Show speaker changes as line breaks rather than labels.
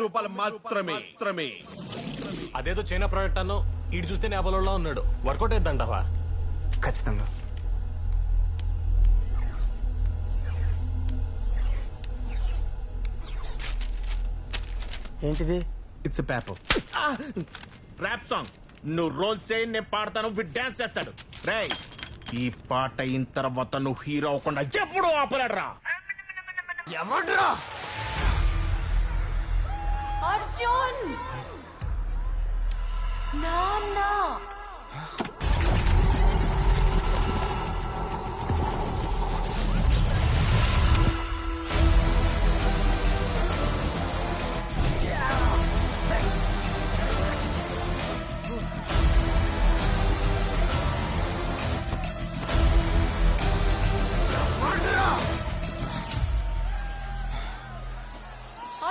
రూపాయలు మాత్రమే.
అదేదో చైనా ప్రోడక్ట్ అన్నో ఇటు చూస్తే నేపాల్లో ఉన్నాడు. వర్కౌట్ అయిద్దంటావా?
ఖచ్చితంగా.
ఏంటిది?
It's paper.
Rap song. నువ్వు రోల్ చేయి, నేను పాడతాను, వీడు డాన్స్ చేస్తాడు. రేయ్, ఈ పాట అయిన తర్వాత నువ్వు హీరో అవ్వకుండా ఎప్పుడు ఆపలేడరా.
ఎవడ్రా?
అర్జున్ నాన్నా